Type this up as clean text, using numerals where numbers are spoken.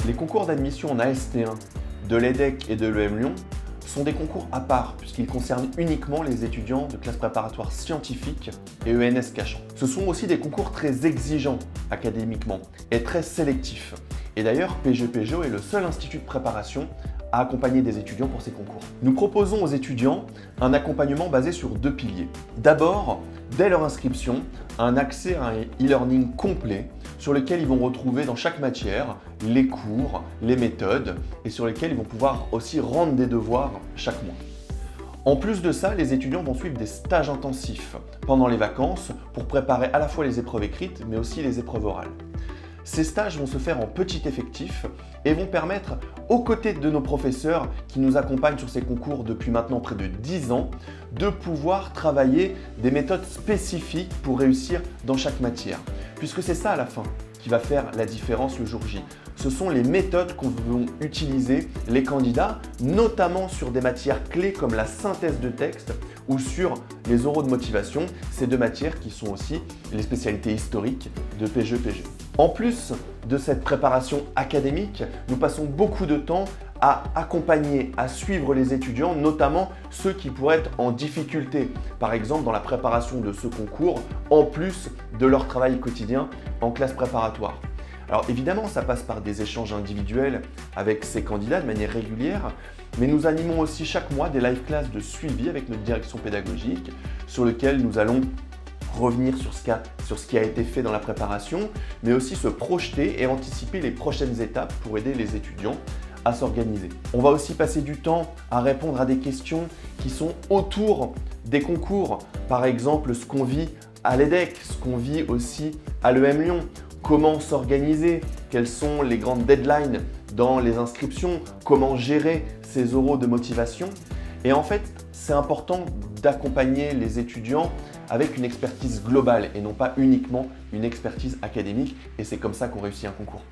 Les concours d'admission en AST1 de l'EDEC et de l'EM Lyon sont des concours à part puisqu'ils concernent uniquement les étudiants de classe préparatoire scientifique et ENS Cachan. Ce sont aussi des concours très exigeants académiquement et très sélectifs. Et d'ailleurs, PGPGO est le seul institut de préparation à accompagner des étudiants pour ces concours. Nous proposons aux étudiants un accompagnement basé sur deux piliers. D'abord, dès leur inscription, un accès à un e-learning complet sur lequel ils vont retrouver dans chaque matière les cours, les méthodes et sur lesquels ils vont pouvoir aussi rendre des devoirs chaque mois. En plus de ça, les étudiants vont suivre des stages intensifs pendant les vacances pour préparer à la fois les épreuves écrites mais aussi les épreuves orales. Ces stages vont se faire en petit effectif et vont permettre, aux côtés de nos professeurs qui nous accompagnent sur ces concours depuis maintenant près de 10 ans, de pouvoir travailler des méthodes spécifiques pour réussir dans chaque matière. Puisque c'est ça à la fin qui va faire la différence le jour J. Ce sont les méthodes qu'on vont utiliser les candidats, notamment sur des matières clés comme la synthèse de texte ou sur les oraux de motivation, ces deux matières qui sont aussi les spécialités historiques de PGPG. En plus de cette préparation académique, nous passons beaucoup de temps à accompagner, à suivre les étudiants, notamment ceux qui pourraient être en difficulté, par exemple dans la préparation de ce concours, en plus de leur travail quotidien en classe préparatoire. Alors évidemment, ça passe par des échanges individuels avec ces candidats de manière régulière, mais nous animons aussi chaque mois des live classes de suivi avec notre direction pédagogique sur lesquelles nous allons revenir sur ce qui a été fait dans la préparation, mais aussi se projeter et anticiper les prochaines étapes pour aider les étudiants à s'organiser. On va aussi passer du temps à répondre à des questions qui sont autour des concours. Par exemple, ce qu'on vit à l'EDEC, ce qu'on vit aussi à l'EM Lyon. Comment s'organiser? Quelles sont les grandes deadlines dans les inscriptions? Comment gérer ces oraux de motivation? Et en fait, c'est important d'accompagner les étudiants avec une expertise globale et non pas uniquement une expertise académique. Et c'est comme ça qu'on réussit un concours.